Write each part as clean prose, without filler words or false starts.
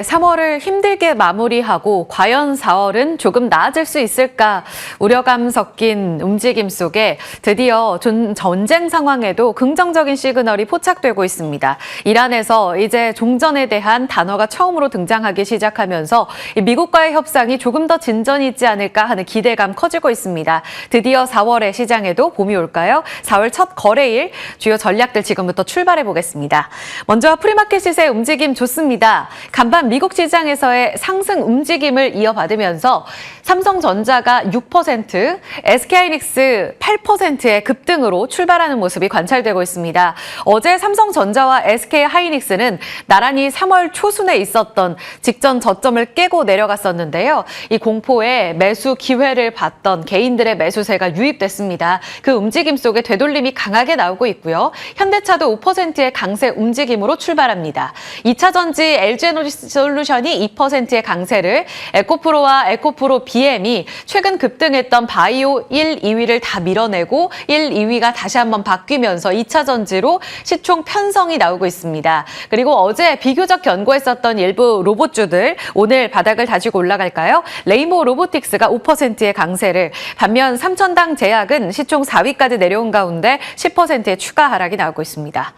3월을 힘들게 마무리하고 과연 4월은 조금 나아질 수 있을까 우려감 섞인 움직임 속에 드디어 전쟁 상황에도 긍정적인 시그널이 포착되고 있습니다. 이란에서 이제 종전에 대한 단어가 처음으로 등장하기 시작하면서 미국과의 협상이 조금 더 진전이 있지 않을까 하는 기대감 커지고 있습니다. 드디어 4월의 시장에도 봄이 올까요? 4월 첫 거래일 주요 전략들 지금부터 출발해 보겠습니다. 먼저 프리마켓 시세 움직임 좋습니다. 간밤 미국 시장에서의 상승 움직임을 이어받으면서 삼성전자가 6%, SK하이닉스 8%의 급등으로 출발하는 모습이 관찰되고 있습니다. 어제 삼성전자와 SK하이닉스는 나란히 3월 초순에 있었던 직전 저점을 깨고 내려갔었는데요. 이 공포에 매수 기회를 봤던 개인들의 매수세가 유입됐습니다. 그 움직임 속에 되돌림이 강하게 나오고 있고요. 현대차도 5%의 강세 움직임으로 출발합니다. 2차전지 LG에너지솔루션이 2%의 강세를, 에코프로와 에코프로 BM이 최근 급등했던 바이오 1, 2위를 다 밀어내고 1, 2위가 다시 한번 바뀌면서 2차전지로 시총 편성이 나오고 있습니다. 그리고 어제 비교적 견고했었던 일부 로봇주들 오늘 바닥을 다지고 올라갈까요? 레이모 로보틱스가 5%의 강세를, 반면 삼천당 제약은 시총 4위까지 내려온 가운데 10%의 추가 하락이 나오고 있습니다.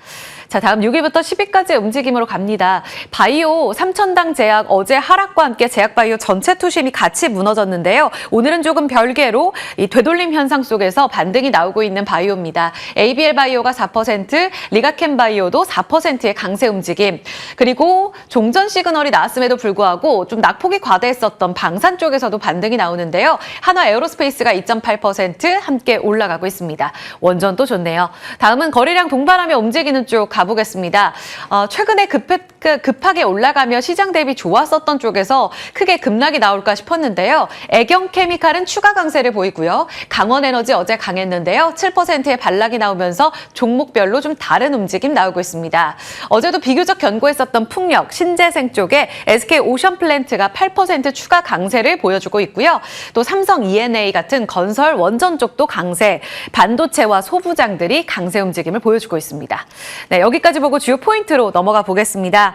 자, 다음 6위부터 10위까지의 움직임으로 갑니다. 바이오 삼천당 제약 어제 하락과 함께 제약바이오 전체 투심이 같이 무너졌는데요. 오늘은 조금 별개로 이 되돌림 현상 속에서 반등이 나오고 있는 바이오입니다. ABL 바이오가 4%, 리가켄 바이오도 4%의 강세 움직임. 그리고 종전 시그널이 나왔음에도 불구하고 좀 낙폭이 과대했었던 방산 쪽에서도 반등이 나오는데요. 한화 에어로스페이스가 2.8% 함께 올라가고 있습니다. 원전도 좋네요. 다음은 거래량 동반하며 움직이는 쪽 가보겠습니다. 최근에 급하게 올라가며 시장 대비 좋았었던 쪽에서 크게 급락이 나올까 싶었는데요. 애경케미칼은 추가 강세를 보이고요. 강원에너지 어제 강했는데요. 7%의 반락이 나오면서 종목별로 좀 다른 움직임 나오고 있습니다. 어제도 비교적 견고했었던 풍력, 신재생 쪽에 SK오션플랜트가 8% 추가 강세를 보여주고 있고요. 또 삼성 E&A 같은 건설, 원전 쪽도 강세, 반도체와 소부장들이 강세 움직임을 보여주고 있습니다. 네, 여기까지 보고 주요 포인트로 넘어가 보겠습니다.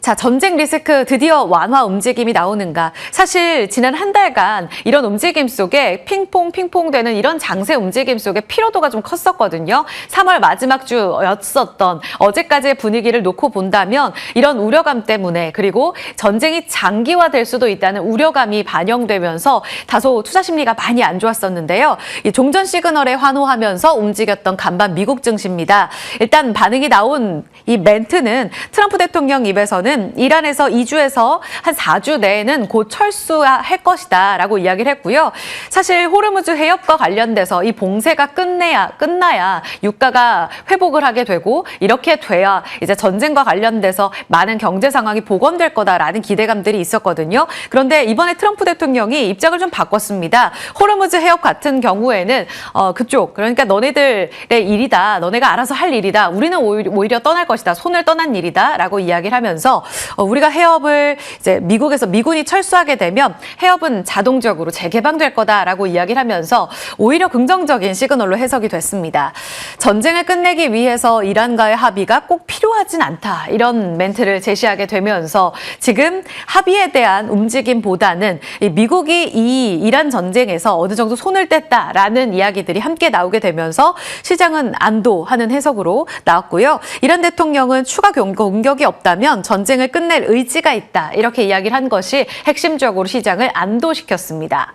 자, 전쟁 리스크 드디어 완화 움직임이 나오는가. 사실 지난 한 달간 이런 움직임 속에 핑퐁 되는 이런 장세 움직임 속에 피로도가 좀 컸었거든요. 3월 마지막 주였었던 어제까지의 분위기를 놓고 본다면 이런 우려감 때문에, 그리고 전쟁이 장기화될 수도 있다는 우려감이 반영되면서 다소 투자 심리가 많이 안 좋았었는데요. 이 종전 시그널에 환호하면서 움직였던 간밤 미국 증시입니다. 일단 반응이 나온 이 멘트는 트럼프 대통령 입에서는 이란에서 2주에서 한 4주 내에는 곧 철수할 것이다 라고 이야기를 했고요. 사실 호르무즈 해협과 관련돼서 이 봉쇄가 끝나야 유가가 회복을 하게 되고, 이렇게 돼야 이제 전쟁과 관련돼서 많은 경제 상황이 복원될 거다라는 기대감들이 있었거든요. 그런데 이번에 트럼프 대통령이 입장을 좀 바꿨습니다. 호르무즈 해협 같은 경우에는 그쪽, 그러니까 너네들의 일이다, 너네가 알아서 할 일이다, 우리는 오히려 떠날 것이다, 손을 떠난 일이다 라고 이야기를 하면서 우리가 해협을 이제 미국에서 미군이 철수하게 되면 해협은 자동적으로 재개방될 거다라고 이야기를 하면서 오히려 긍정적인 시그널로 해석이 됐습니다. 전쟁을 끝내기 위해서 이란과의 합의가 꼭 필요하진 않다, 이런 멘트를 제시하게 되면서 지금 합의에 대한 움직임보다는 미국이 이 이란 전쟁에서 어느 정도 손을 뗐다라는 이야기들이 함께 나오게 되면서 시장은 안도하는 해석으로 나왔고요. 이란 대통령은 추가 공격이 없다면 전쟁을 끝낼 의지가 있다, 이렇게 이야기를 한 것이 핵심적으로 시장을 안도시켰습니다.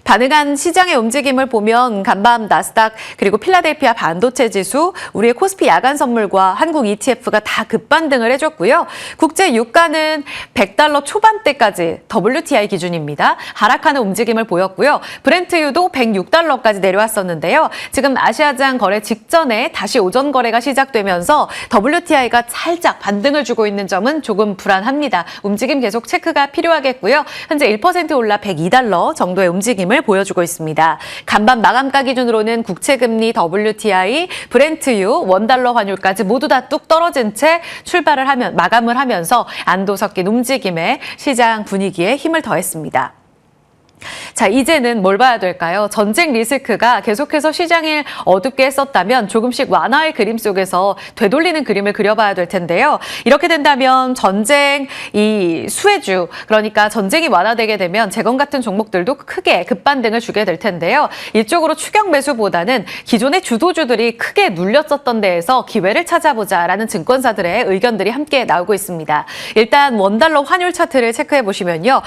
반응한 시장의 움직임을 보면 간밤 나스닥, 그리고 필라델피아 반도체 지수, 우리의 코스피 야간 선물과 한국 ETF가 다 급반등을 해줬고요. 국제 유가는 $100 초반대까지 WTI 기준입니다. 하락하는 움직임을 보였고요. 브렌트유도 $106까지 내려왔었는데요. 지금 아시아장 거래 직전에 다시 오전 거래가 시작되면서 WTI가 살짝 반등을 주고 있는 점은 조금 불안합니다. 움직임 계속 체크가 필요하겠고요. 현재 1% 올라 $102 정도의 움직임을 보여주고 있습니다. 간밤 마감가 기준으로는 국채금리, WTI, 브렌트유, $1 환율까지 모두 다 뚝 떨어진 채 마감을 하면서 안도 섞인 움직임에 시장 분위기에 힘을 더했습니다. 자, 자, 이제는 뭘 봐야 될까요? 전쟁 리스크가 계속해서 시장을 어둡게 했었다면 조금씩 완화의 그림 속에서 되돌리는 그림을 그려봐야 될 텐데요. 이렇게 된다면 전쟁, 이 수혜주, 그러니까 전쟁이 완화되게 되면 재건 같은 종목들도 크게 급반등을 주게 될 텐데요. 이쪽으로 추격 매수보다는 기존의 주도주들이 크게 눌렸었던 데에서 기회를 찾아보자라는 증권사들의 의견들이 함께 나오고 있습니다. 일단 원달러 환율 차트를 체크해 보시면요.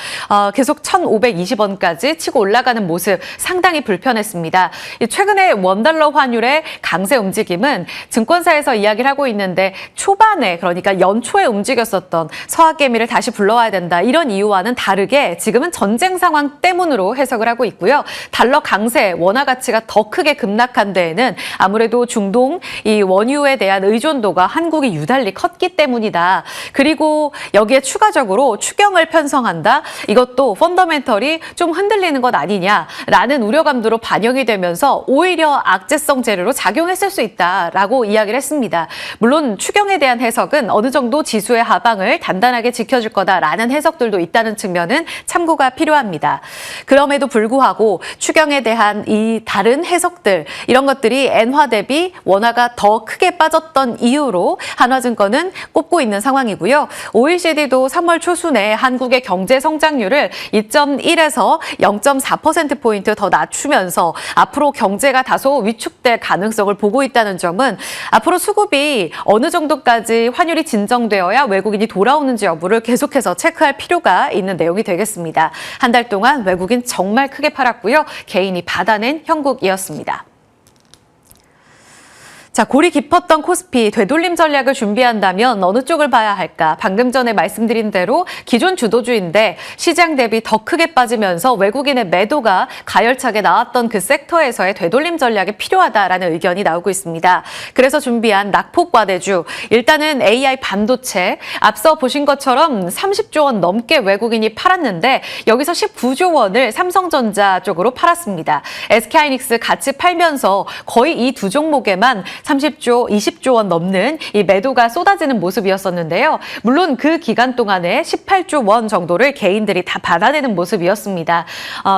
계속 1,520원까지 치고 올라가는 모습 상당히 불편했습니다. 최근에 원달러 환율의 강세 움직임은 증권사에서 이야기를 하고 있는데 초반에 그러니까 연초에 움직였었던 서학개미를 다시 불러와야 된다. 이런 이유와는 다르게 지금은 전쟁 상황 때문으로 해석을 하고 있고요. 달러 강세, 원화 가치가 더 크게 급락한 데에는 아무래도 중동 이 원유에 대한 의존도가 한국이 유달리 컸기 때문이다. 그리고 여기에 추가적으로 추경을 편성한다. 이것도 펀더멘털이 좀 흔들리는 것 아니냐라는 우려감도로 반영이 되면서 오히려 악재성 재료로 작용했을 수 있다라고 이야기를 했습니다. 물론 추경에 대한 해석은 어느 정도 지수의 하방을 단단하게 지켜줄 거다라는 해석들도 있다는 측면은 참고가 필요합니다. 그럼에도 불구하고 추경에 대한 이 다른 해석들 이런 것들이 엔화 대비 원화가 더 크게 빠졌던 이유로 한화증권은 꼽고 있는 상황이고요. OECD도 3월 초순에 한국의 경제 성장률을 2.1에서 0.4%포인트 더 낮추면서 앞으로 경제가 다소 위축될 가능성을 보고 있다는 점은 앞으로 수급이 어느 정도까지 환율이 진정되어야 외국인이 돌아오는지 여부를 계속해서 체크할 필요가 있는 내용이 되겠습니다. 한 달 동안 외국인 정말 크게 팔았고요. 개인이 받아낸 형국이었습니다. 자, 골이 깊었던 코스피 되돌림 전략을 준비한다면 어느 쪽을 봐야 할까? 방금 전에 말씀드린 대로 기존 주도주인데 시장 대비 더 크게 빠지면서 외국인의 매도가 가열차게 나왔던 그 섹터에서의 되돌림 전략이 필요하다라는 의견이 나오고 있습니다. 그래서 준비한 낙폭과대주, 일단은 AI 반도체, 앞서 보신 것처럼 30조 원 넘게 외국인이 팔았는데 여기서 19조 원을 삼성전자 쪽으로 팔았습니다. SK하이닉스 같이 팔면서 거의 이 두 종목에만 30조, 20조 원 넘는 이 매도가 쏟아지는 모습이었었는데요. 물론 그 기간 동안에 18조 원 정도를 개인들이 다 받아내는 모습이었습니다.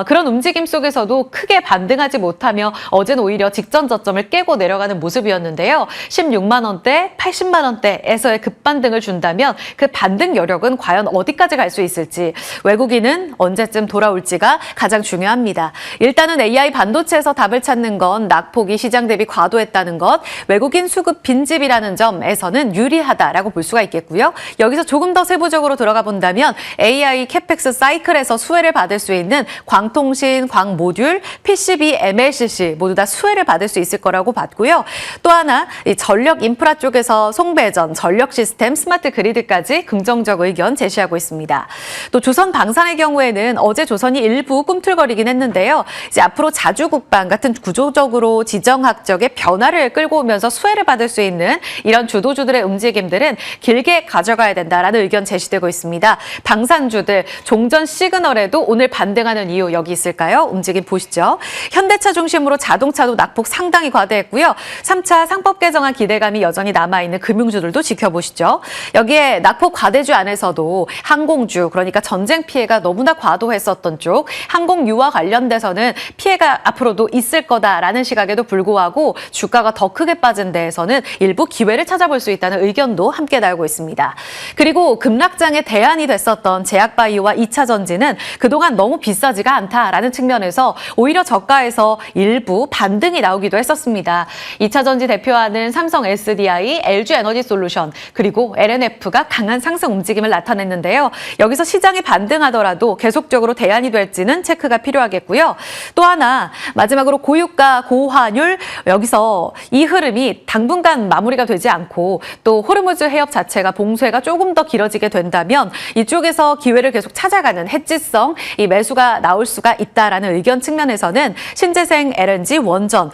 그런 움직임 속에서도 크게 반등하지 못하며 어제는 오히려 직전 저점을 깨고 내려가는 모습이었는데요. 16만 원대, 80만 원대에서의 급반등을 준다면 그 반등 여력은 과연 어디까지 갈 수 있을지 외국인은 언제쯤 돌아올지가 가장 중요합니다. 일단은 AI 반도체에서 답을 찾는 건 낙폭이 시장 대비 과도했다는 것, 외국인 수급 빈집이라는 점에서는 유리하다라고 볼 수가 있겠고요. 여기서 조금 더 세부적으로 들어가 본다면 AI 캐펙스 사이클에서 수혜를 받을 수 있는 광통신, 광모듈, PCB, MLCC 모두 다 수혜를 받을 수 있을 거라고 봤고요. 또 하나 이 전력 인프라 쪽에서 송배전, 전력 시스템, 스마트 그리드까지 긍정적 의견 제시하고 있습니다. 또 조선 방산의 경우에는 어제 조선이 일부 꿈틀거리긴 했는데요. 이제 앞으로 자주국방 같은 구조적으로 지정학적의 변화를 끌고 오면서 수혜를 받을 수 있는 이런 주도주들의 움직임들은 길게 가져가야 된다라는 의견 제시되고 있습니다. 방산주들 종전 시그널에도 오늘 반등하는 이유 여기 있을까요? 움직임 보시죠. 현대차 중심으로 자동차도 낙폭 상당히 과대했고요. 3차 상법 개정안 기대감이 여전히 남아있는 금융주들도 지켜보시죠. 여기에 낙폭 과대주 안에서도 항공주, 그러니까 전쟁 피해가 너무나 과도했었던 쪽, 항공유와 관련돼서는 피해가 앞으로도 있을 거다라는 시각에도 불구하고 주가가 더 크게 빠진 데에서는 일부 기회를 찾아볼 수 있다는 의견도 함께 나오고 있습니다. 그리고 급락장의 대안이 됐었던 제약바이오와 2차 전지는 그동안 너무 비싸지가 않다라는 측면에서 오히려 저가에서 일부 반등이 나오기도 했었습니다. 2차 전지 대표하는 삼성 SDI, LG 에너지 솔루션, 그리고 LNF가 강한 상승 움직임을 나타냈는데요. 여기서 시장이 반등하더라도 계속적으로 대안이 될지는 체크가 필요하겠고요. 또 하나 마지막으로 고유가, 고환율, 여기서 이 흐름이 당분간 마무리가 되지 않고 또 호르무즈 해협 자체가 봉쇄가 조금 더 길어지게 된다면 이쪽에서 기회를 계속 찾아가는 해지성 이 매수가 나올 수가 있다라는 의견 측면에서는 신재생 LNG 원전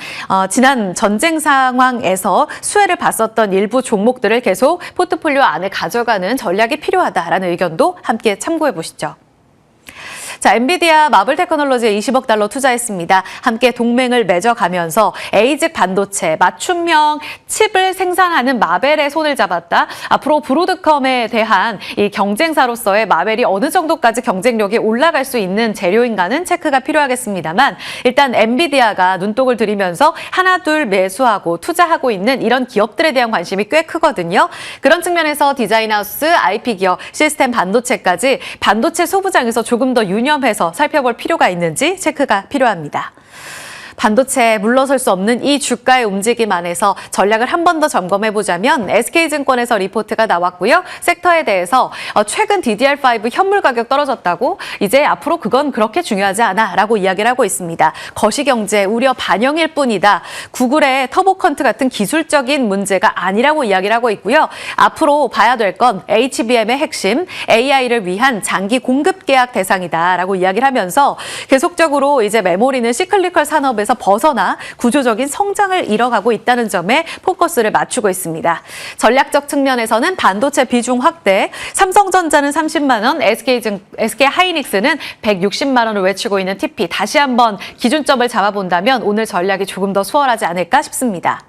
지난 전쟁 상황에서 수혜를 봤었던 일부 종목들을 계속 포트폴리오 안에 가져가는 전략이 필요하다라는 의견도 함께 참고해 보시죠. 자, 엔비디아 마블 테크놀로지에 20억 달러 투자했습니다. 함께 동맹을 맺어가면서 에이직 반도체, 맞춤형 칩을 생산하는 마벨의 손을 잡았다. 앞으로 브로드컴에 대한 이 경쟁사로서의 마벨이 어느 정도까지 경쟁력이 올라갈 수 있는 재료인가는 체크가 필요하겠습니다만 일단 엔비디아가 눈독을 들이면서 하나둘 매수하고 투자하고 있는 이런 기업들에 대한 관심이 꽤 크거든요. 그런 측면에서 디자인하우스, IP기업, 시스템 반도체까지 반도체 소부장에서 조금 더 유념해서 살펴볼 필요가 있는지 체크가 필요합니다. 반도체에 물러설 수 없는 이 주가의 움직임 안에서 전략을 한 번 더 점검해보자면 SK증권에서 리포트가 나왔고요. 섹터에 대해서 최근 DDR5 현물 가격 떨어졌다고 이제 앞으로 그건 그렇게 중요하지 않아 라고 이야기를 하고 있습니다. 거시경제 우려 반영일 뿐이다. 구글의 터보컨트 같은 기술적인 문제가 아니라고 이야기를 하고 있고요. 앞으로 봐야 될 건 HBM의 핵심, AI를 위한 장기 공급 계약 대상이다 라고 이야기를 하면서 계속적으로 이제 메모리는 시클리컬 산업에서 벗어나 구조적인 성장을 이뤄가고 있다는 점에 포커스를 맞추고 있습니다. 전략적 측면에서는 반도체 비중 확대, 삼성전자는 30만 원, SK하이닉스는 160만 원을 외치고 있는 TP 다시 한번 기준점을 잡아본다면 오늘 전략이 조금 더 수월하지 않을까 싶습니다.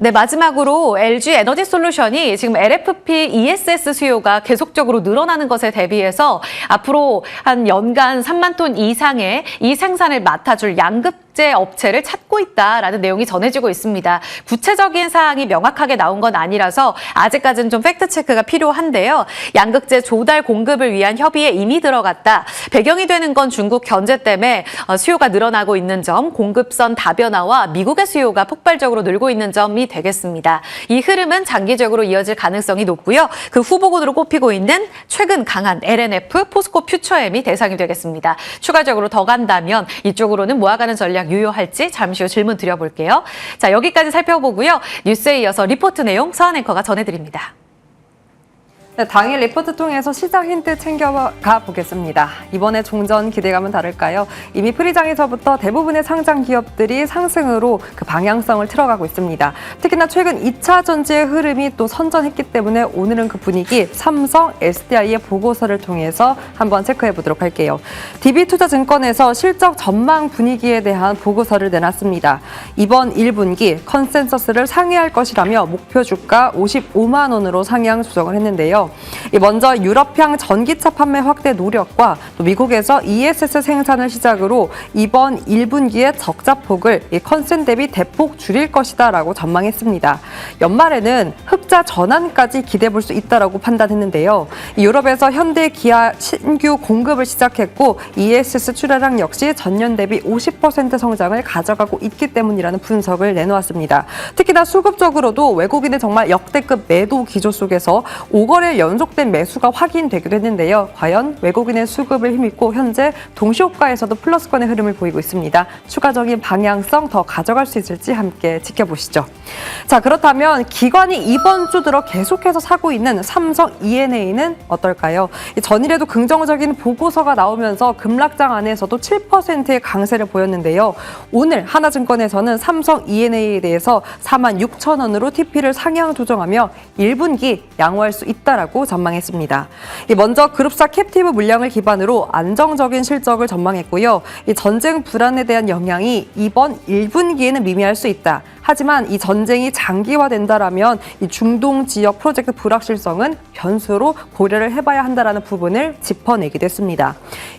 네, 마지막으로 LG 에너지솔루션이 지금 LFP ESS 수요가 계속적으로 늘어나는 것에 대비해서 앞으로 한 연간 3만 톤 이상의 이 생산을 맡아줄 양극재 업체를 찾고 있다라는 내용이 전해지고 있습니다. 구체적인 사항이 명확하게 나온 건 아니라서 아직까지는 좀 팩트체크가 필요한데요. 양극재 조달 공급을 위한 협의에 이미 들어갔다. 배경이 되는 건 중국 견제 때문에 수요가 늘어나고 있는 점, 공급선 다변화와 미국의 수요가 폭발적으로 늘고 있는 점이 되겠습니다. 이 흐름은 장기적으로 이어질 가능성이 높고요. 그 후보군으로 꼽히고 있는 최근 강한 LNF, 포스코 퓨처엠이 대상이 되겠습니다. 추가적으로 더 간다면 이쪽으로는 모아가는 전략 유효할지 잠시 후 질문 드려볼게요. 자, 여기까지 살펴보고요. 뉴스에 이어서 리포트 내용 서한 앵커가 전해드립니다. 네, 당일 리포트 통해서 시장 힌트 챙겨가 보겠습니다. 이번에 종전 기대감은 다를까요? 이미 프리장에서부터 대부분의 상장 기업들이 상승으로 그 방향성을 틀어가고 있습니다. 특히나 최근 2차 전지의 흐름이 또 선전했기 때문에 오늘은 그 분위기 삼성, SDI의 보고서를 통해서 한번 체크해 보도록 할게요. DB투자증권에서 실적 전망 분위기에 대한 보고서를 내놨습니다. 이번 1분기 컨센서스를 상회할 것이라며 목표 주가 55만 원으로 상향 조정을 했는데요. 먼저 유럽향 전기차 판매 확대 노력과 또 미국에서 ESS 생산을 시작으로 이번 1분기의 적자폭을 컨센 대비 대폭 줄일 것이다라고 전망했습니다. 연말에는 흑자 전환까지 기대해 볼 수 있다라고 판단했는데요. 유럽에서 현대, 기아 신규 공급을 시작했고 ESS 출하량 역시 전년 대비 50% 성장을 가져가고 있기 때문이라는 분석을 내놓았습니다. 특히나 수급적으로도 외국인의 정말 역대급 매도 기조 속에서 5거래 연속된 매수가 확인되기도 했는데요. 과연 외국인의 수급을 힘입고 현재 동시호가에서도 플러스권의 흐름을 보이고 있습니다. 추가적인 방향성 더 가져갈 수 있을지 함께 지켜보시죠. 자, 그렇다면 기관이 이번 주 들어 계속해서 사고 있는 삼성 ENA는 어떨까요? 전일에도 긍정적인 보고서가 나오면서 급락장 안에서도 7%의 강세를 보였는데요. 오늘 하나증권에서는 삼성 ENA에 대해서 4만 6천 원으로 TP를 상향 조정하며 1분기 양호할 수 있다라고 전망했습니다. 먼저 그룹사 캡티브 물량을 기반으로 안정적인 실적을 전망했고요. 이 전쟁 불안에 대한 영향이 이번 1분기에는 미미할 수 있다. 하지만 이 전쟁이 장기화된다라면 이 중동 지역 프로젝트 불확실성은 변수로 고려를 해봐야 한다라는 부분을 짚어내기도 했습니다.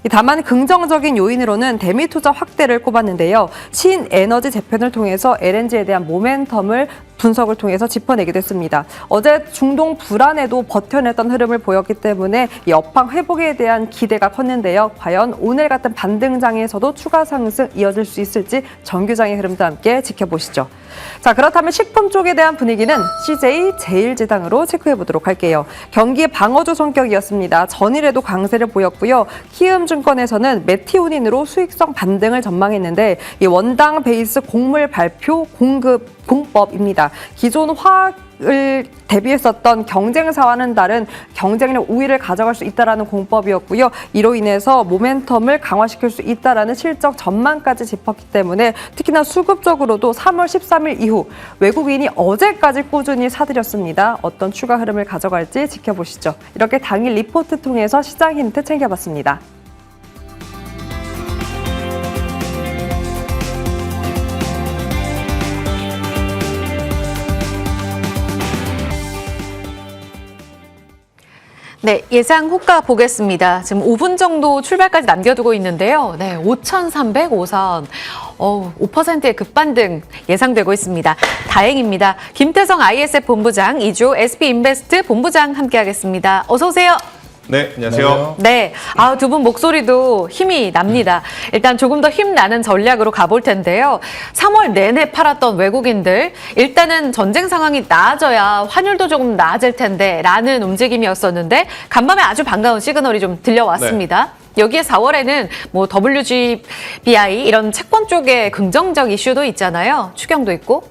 다만 긍정적인 요인으로는 대미 투자 확대를 꼽았는데요. 신에너지 재편을 통해서 LNG에 대한 모멘텀을 분석을 통해서 짚어내기도 했습니다. 어제 중동 불안에도 버텨냈던 흐름을 보였기 때문에 이 업황 회복에 대한 기대가 컸는데요. 과연 오늘 같은 반등장에서도 추가 상승 이어질 수 있을지 정규장의 흐름도 함께 지켜보시죠. 자, 그렇다면 식품 쪽에 대한 분위기는 CJ 제일제당으로 체크해 보도록 할게요. 경기 방어주 성격이었습니다. 전일에도 강세를 보였고요. 키움증권에서는 메티오닌으로 수익성 반등을 전망했는데 이 원당 베이스 곡물 발표 공법입니다. 기존 화학 대비했었던 경쟁사와는 다른 경쟁력 우위를 가져갈 수 있다라는 공법이었고요. 이로 인해서 모멘텀을 강화시킬 수 있다라는 실적 전망까지 짚었기 때문에 특히나 수급적으로도 3월 13일 이후 외국인이 어제까지 꾸준히 사들였습니다. 어떤 추가 흐름을 가져갈지 지켜보시죠. 이렇게 당일 리포트 통해서 시장 힌트 챙겨봤습니다. 네, 예상 호가 보겠습니다. 지금 5분 정도 출발까지 남겨두고 있는데요. 네, 5,305선. 5%의 급반등 예상되고 있습니다. 다행입니다. 김태성 ISF 본부장, 이주 SP인베스트 본부장 함께하겠습니다. 어서 오세요. 네, 안녕하세요. 네, 두 분 목소리도 힘이 납니다. 일단 조금 더 힘나는 전략으로 가볼 텐데요. 3월 내내 팔았던 외국인들, 일단은 전쟁 상황이 나아져야 환율도 조금 나아질 텐데 라는 움직임이었었는데 간밤에 아주 반가운 시그널이 좀 들려왔습니다. 여기에 4월에는 뭐 WGBI 이런 채권 쪽에 긍정적 이슈도 있잖아요. 추경도 있고.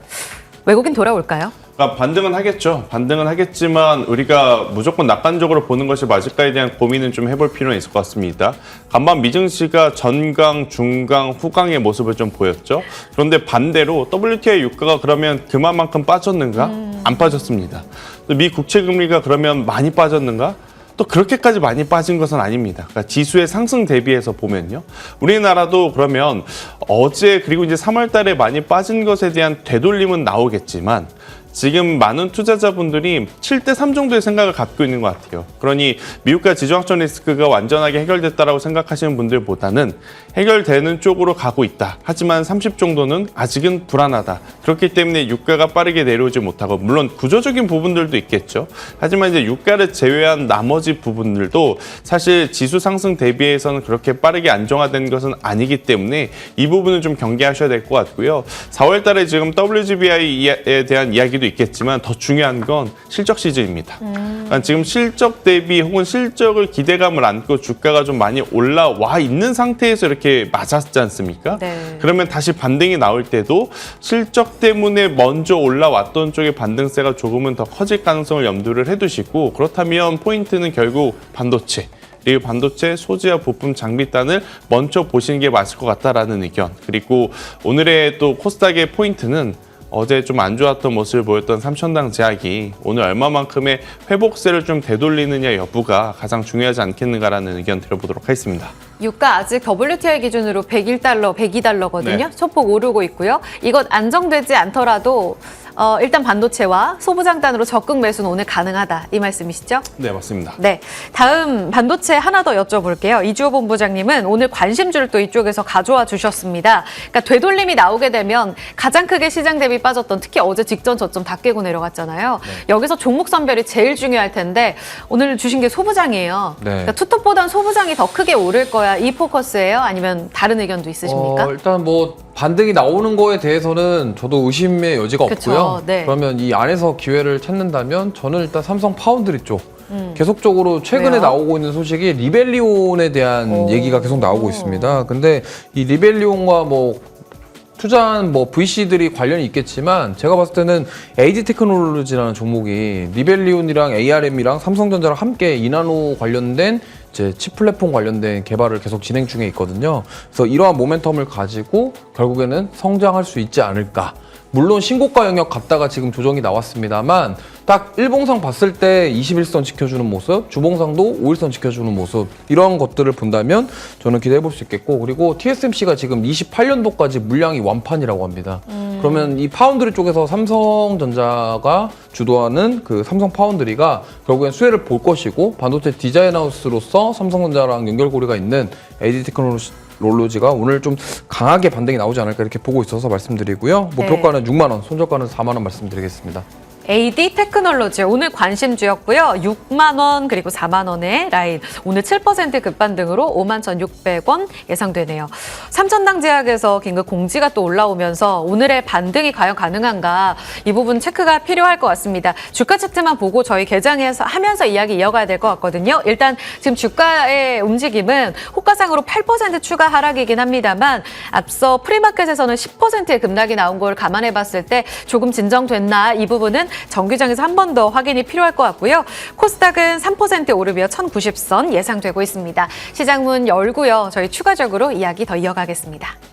외국인 돌아올까요? 그러니까 반등은 하겠죠. 반등은 하겠지만 우리가 무조건 낙관적으로 보는 것이 맞을까에 대한 고민은 좀 해볼 필요는 있을 것 같습니다. 간밤 미증시가 전강, 중강, 후강의 모습을 좀 보였죠. 그런데 반대로 WTI 유가가 그러면 그만큼 빠졌는가? 안 빠졌습니다. 미 국채 금리가 그러면 많이 빠졌는가? 또 그렇게까지 많이 빠진 것은 아닙니다. 그러니까 지수의 상승 대비해서 보면요. 우리나라도 그러면 어제 그리고 이제 3월 달에 많이 빠진 것에 대한 되돌림은 나오겠지만 지금 많은 투자자분들이 7대3 정도의 생각을 갖고 있는 것 같아요. 그러니 미국과 지정학적 리스크가 완전하게 해결됐다라고 생각하시는 분들보다는 해결되는 쪽으로 가고 있다. 하지만 30 정도는 아직은 불안하다. 그렇기 때문에 유가가 빠르게 내려오지 못하고 물론 구조적인 부분들도 있겠죠. 하지만 이제 유가를 제외한 나머지 부분들도 사실 지수 상승 대비해서는 그렇게 빠르게 안정화된 것은 아니기 때문에 이 부분은 좀 경계하셔야 될 것 같고요. 4월 달에 지금 WGBI에 대한 이야기도 있겠지만 더 중요한 건 실적 시즌입니다. 그러니까 지금 실적 대비 혹은 실적을 기대감을 안고 주가가 좀 많이 올라와 있는 상태에서 이렇게 맞았지 않습니까? 네. 그러면 다시 반등이 나올 때도 실적 때문에 먼저 올라왔던 쪽의 반등세가 조금은 더 커질 가능성을 염두를 해두시고 그렇다면 포인트는 결국 반도체. 그리고 반도체 소재와 부품 장비단을 먼저 보시는 게 맞을 것 같다라는 의견. 그리고 오늘의 또 코스닥의 포인트는 어제 좀 안 좋았던 모습을 보였던 삼천당 제약이 오늘 얼마만큼의 회복세를 좀 되돌리느냐 여부가 가장 중요하지 않겠는가라는 의견 드려보도록 하겠습니다. 유가 아직 WTI 기준으로 101달러, 102달러거든요. 네. 소폭 오르고 있고요. 이것 안정되지 않더라도 일단 반도체와 소부장단으로 적극 매수는 오늘 가능하다. 이 말씀이시죠? 네, 맞습니다. 네, 다음 반도체 하나 더 여쭤볼게요. 이주호 본부장님은 오늘 관심주를 또 이쪽에서 가져와 주셨습니다. 그러니까 되돌림이 나오게 되면 가장 크게 시장 대비 빠졌던 특히 어제 직전 저점 다 깨고 내려갔잖아요. 네. 여기서 종목 선별이 제일 중요할 텐데 오늘 주신 게 소부장이에요. 네. 그러니까 투톱보단 소부장이 더 크게 오를 거야. 이 포커스예요? 아니면 다른 의견도 있으십니까? 일단 뭐 반등이 나오는 거에 대해서는 저도 의심의 여지가 그쵸, 없고요. 네. 그러면 이 안에서 기회를 찾는다면 저는 일단 삼성 파운드리 쪽 계속적으로 최근에 왜요? 나오고 있는 소식이 리벨리온에 대한 얘기가 계속 나오고 있습니다. 근데 이 리벨리온과 뭐 투자한 뭐 VC들이 관련이 있겠지만 제가 봤을 때는 AD 테크놀로지라는 종목이 리벨리온이랑 ARM이랑 삼성전자랑 함께 이나노 관련된 이제 칩 플랫폼 관련된 개발을 계속 진행 중에 있거든요. 그래서 이러한 모멘텀을 가지고 결국에는 성장할 수 있지 않을까. 물론 신고가 영역 갔다가 지금 조정이 나왔습니다만 딱 일봉상 봤을 때 21선 지켜주는 모습, 주봉상도 5일선 지켜주는 모습 이런 것들을 본다면 저는 기대해 볼 수 있겠고 그리고 TSMC가 지금 28년도까지 물량이 완판이라고 합니다. 그러면 이 파운드리 쪽에서 삼성전자가 주도하는 그 삼성 파운드리가 결국엔 수혜를 볼 것이고 반도체 디자인하우스로서 삼성전자랑 연결고리가 있는 AD 테크놀로지가 오늘 좀 강하게 반등이 나오지 않을까 이렇게 보고 있어서 말씀드리고요. 목표가는 6만 원, 손절가는 4만 원 말씀드리겠습니다. AD 테크놀로지 오늘 관심주였고요. 6만 원 그리고 4만 원의 라인. 오늘 7% 급반등으로 51,600원 예상되네요. 삼천당 제약에서 긴급 공지가 또 올라오면서 오늘의 반등이 과연 가능한가 이 부분 체크가 필요할 것 같습니다. 주가 차트만 보고 저희 개장해서 하면서 이야기 이어가야 될 것 같거든요. 일단 지금 주가의 움직임은 호가상으로 8% 추가 하락이긴 합니다만 앞서 프리마켓에서는 10%의 급락이 나온 걸 감안해 봤을 때 조금 진정됐나 이 부분은 정규장에서 한 번 더 확인이 필요할 것 같고요. 코스닥은 3% 오르며 1090선 예상되고 있습니다. 시장 문 열고요. 저희 추가적으로 이야기 더 이어가겠습니다.